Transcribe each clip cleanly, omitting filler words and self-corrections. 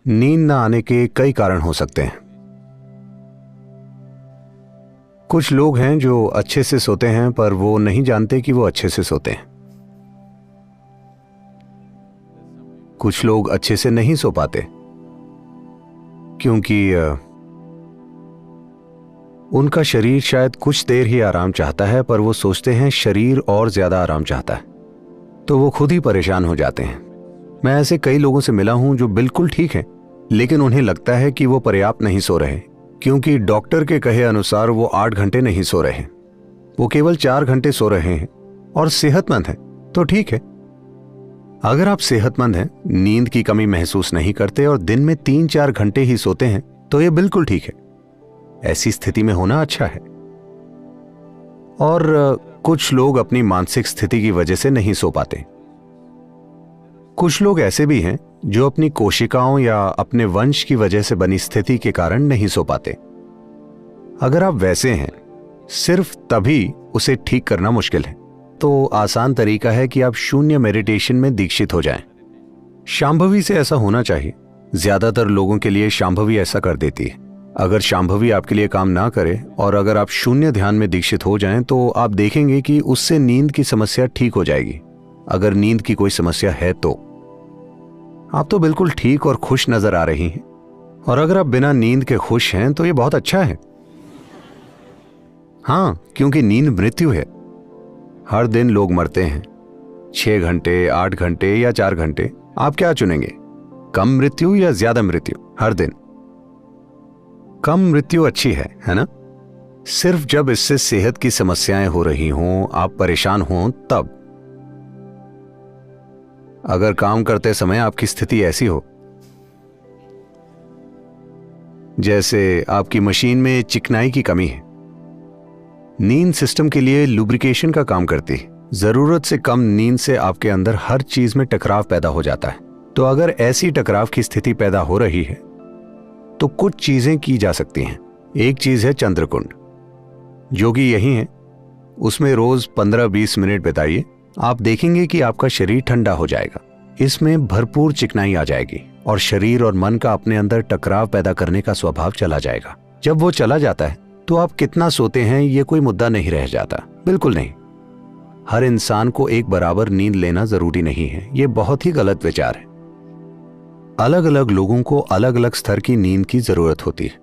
नींद न आने के कई कारण हो सकते हैं। कुछ लोग हैं जो अच्छे से सोते हैं पर वो नहीं जानते कि वो अच्छे से सोते हैं। कुछ लोग अच्छे से नहीं सो पाते क्योंकि उनका शरीर शायद कुछ देर ही आराम चाहता है, पर वो सोचते हैं शरीर और ज्यादा आराम चाहता है, तो वो खुद ही परेशान हो जाते हैं। मैं ऐसे कई लोगों से मिला हूं जो बिल्कुल ठीक हैं, लेकिन उन्हें लगता है कि वो पर्याप्त नहीं सो रहे क्योंकि डॉक्टर के कहे अनुसार वो 8 घंटे नहीं सो रहे। वो केवल 4 घंटे सो रहे हैं और सेहतमंद हैं, तो ठीक है। अगर आप सेहतमंद हैं, नींद की कमी महसूस नहीं करते और दिन में 3-4 घंटे ही सोते हैं, तो ये बिल्कुल ठीक है। ऐसी स्थिति में होना अच्छा है। और कुछ लोग अपनी मानसिक स्थिति की वजह से नहीं सो पाते। कुछ लोग ऐसे भी हैं जो अपनी कोशिकाओं या अपने वंश की वजह से बनी स्थिति के कारण नहीं सो पाते। अगर आप वैसे हैं, सिर्फ तभी उसे ठीक करना मुश्किल है, तो आसान तरीका है कि आप शून्य मेडिटेशन में दीक्षित हो जाएं। शांभवी से ऐसा होना चाहिए। ज्यादातर लोगों के लिए शांभवी ऐसा कर देती है। अगर शांभवी आपके लिए काम ना करे और अगर आप शून्य ध्यान में दीक्षित हो जाएं, तो आप देखेंगे कि उससे नींद की समस्या ठीक हो जाएगी। अगर नींद की कोई समस्या है तो आप तो बिल्कुल ठीक और खुश नजर आ रही हैं, और अगर आप बिना नींद के खुश हैं तो ये बहुत अच्छा है। हां, क्योंकि नींद मृत्यु है। हर दिन लोग मरते हैं, 6 घंटे, 8 घंटे या 4 घंटे। आप क्या चुनेंगे, कम मृत्यु या ज्यादा मृत्यु? हर दिन कम मृत्यु अच्छी है ना? सिर्फ जब इससे सेहत की समस्याएं हो रही हों, आप परेशान हों, तब। अगर काम करते समय आपकी स्थिति ऐसी हो जैसे आपकी मशीन में चिकनाई की कमी है, नींद सिस्टम के लिए लुब्रिकेशन का काम करती है। जरूरत से कम नींद से आपके अंदर हर चीज में टकराव पैदा हो जाता है। तो अगर ऐसी टकराव की स्थिति पैदा हो रही है तो कुछ चीजें की जा सकती हैं। एक चीज है चंद्रकुंड, जो कि यही है। उसमें रोज 15-20 मिनट बिताइए। आप देखेंगे कि आपका शरीर ठंडा हो जाएगा। इसमें भरपूर चिकनाई आ जाएगी और शरीर और मन का अपने अंदर टकराव पैदा करने का स्वभाव चला जाएगा। जब वो चला जाता है तो आप कितना सोते हैं ये कोई मुद्दा नहीं रह जाता। बिल्कुल नहीं। हर इंसान को एक बराबर नींद लेना जरूरी नहीं है। ये बहुत ही गलत विचार है। अलग अलग लोगों को अलग अलग स्तर की नींद की जरूरत होती है,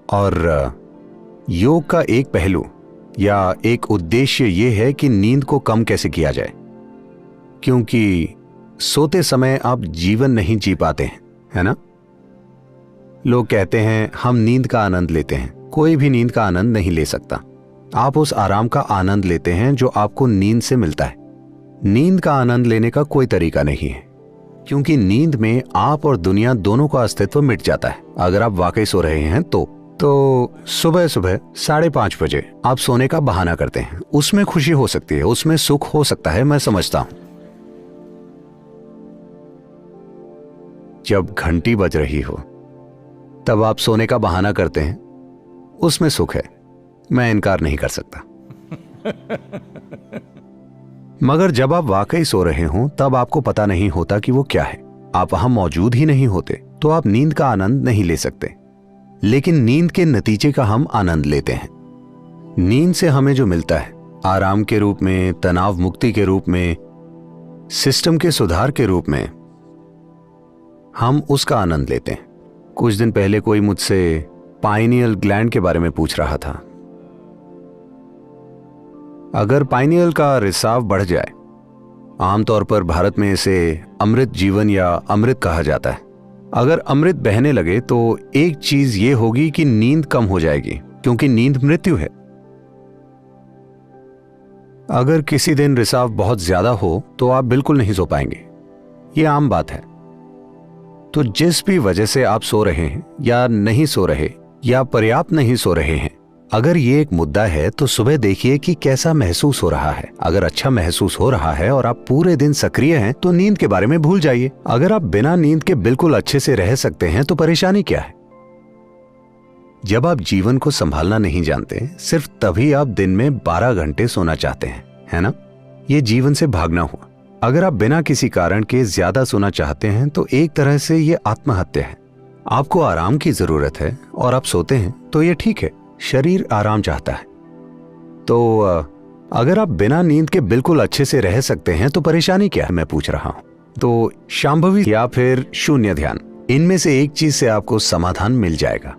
और योग का एक पहलू या एक उद्देश्य यह है कि नींद को कम कैसे किया जाए, क्योंकि सोते समय आप जीवन नहीं जी पाते हैं, है ना? लोग कहते हैं हम नींद का आनंद लेते हैं। कोई भी नींद का आनंद नहीं ले सकता। आप उस आराम का आनंद लेते हैं जो आपको नींद से मिलता है। नींद का आनंद लेने का कोई तरीका नहीं है, क्योंकि नींद में आप और दुनिया दोनों का अस्तित्व मिट जाता है। अगर आप वाकई सो रहे हैं तो सुबह सुबह 5:30 बजे आप सोने का बहाना करते हैं। उसमें खुशी हो सकती है, उसमें सुख हो सकता है, मैं समझता हूं। जब घंटी बज रही हो तब आप सोने का बहाना करते हैं, उसमें सुख है, मैं इनकार नहीं कर सकता। मगर जब आप वाकई सो रहे हों तब आपको पता नहीं होता कि वो क्या है। आप वहां मौजूद ही नहीं होते, तो आप नींद का आनंद नहीं ले सकते। लेकिन नींद के नतीजे का हम आनंद लेते हैं। नींद से हमें जो मिलता है, आराम के रूप में, तनाव मुक्ति के रूप में, सिस्टम के सुधार के रूप में, हम उसका आनंद लेते हैं। कुछ दिन पहले कोई मुझसे पाइनियल ग्लैंड के बारे में पूछ रहा था। अगर पाइनियल का रिसाव बढ़ जाए, आमतौर पर भारत में इसे अमृत जीवन या अमृत कहा जाता है। अगर अमृत बहने लगे तो एक चीज ये होगी कि नींद कम हो जाएगी, क्योंकि नींद मृत्यु है। अगर किसी दिन रिसाव बहुत ज्यादा हो तो आप बिल्कुल नहीं सो पाएंगे। ये आम बात है। तो जिस भी वजह से आप सो रहे हैं या नहीं सो रहे या पर्याप्त नहीं सो रहे हैं, अगर ये एक मुद्दा है तो सुबह देखिए कि कैसा महसूस हो रहा है। अगर अच्छा महसूस हो रहा है और आप पूरे दिन सक्रिय हैं तो नींद के बारे में भूल जाइए। अगर आप बिना नींद के बिल्कुल अच्छे से रह सकते हैं तो परेशानी क्या है? जब आप जीवन को संभालना नहीं जानते, सिर्फ तभी आप दिन में 12 घंटे सोना चाहते हैं, है ना? ये जीवन से भागना हुआ। अगर आप बिना किसी कारण के ज्यादा सोना चाहते हैं तो एक तरह से ये आत्महत्या है। आपको आराम की जरूरत है और आप सोते हैं तो ये ठीक है, शरीर आराम चाहता है। तो अगर आप बिना नींद के बिल्कुल अच्छे से रह सकते हैं तो परेशानी क्या है, मैं पूछ रहा हूं। तो शांभवी या फिर शून्य ध्यान, इनमें से एक चीज से आपको समाधान मिल जाएगा।